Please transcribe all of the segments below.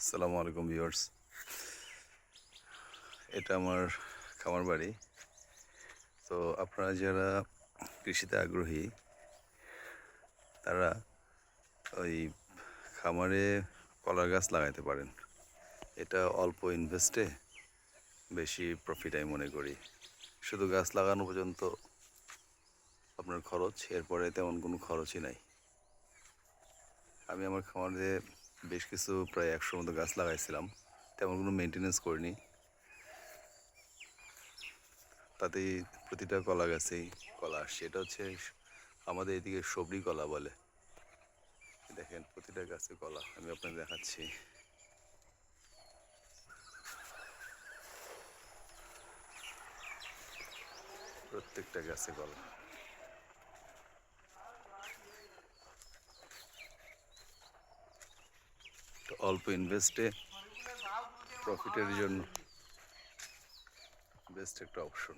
আসসালামু আলাইকুম ভিউয়ার্স। এটা আমার খামার বাড়ি। তো আপনারা যারা কৃষিতে আগ্রহী তারা ওই খামারে কলার গাছ লাগাইতে পারেন। এটা অল্প ইনভেস্টে বেশি প্রফিট আমি মনে করি। শুধু গাছ লাগানো পর্যন্ত আপনার খরচ, এরপরে তেমন কোনো খরচই নাই। আমি আমার খামারে বেশ কিছু প্রায় 100 মতো গাছ লাগাইছিলাম, তেমন কোনো মেনটেনেন্স করিনি। তাতেই প্রতিটা কলা গাছেই কলা আসছে। এটা হচ্ছে আমাদের এদিকে সবরি কলা বলে। দেখেন প্রতিটা গাছে কলা, আমি আপনাকে দেখাচ্ছি। প্রত্যেকটা গাছে কলা। তো অল্প ইনভেস্টে প্রফিটের জন্য বেস্ট একটা অপশন।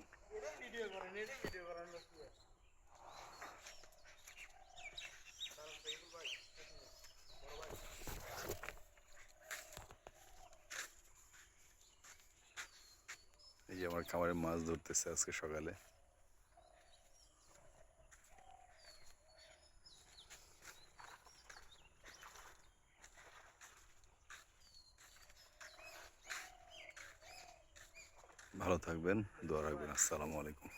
এই যে আমার খামারে মাছ ধরতেছে আজকে সকালে। ভালো থাকবেন, দোয়া রাখবেন। আসসালামু আলাইকুম।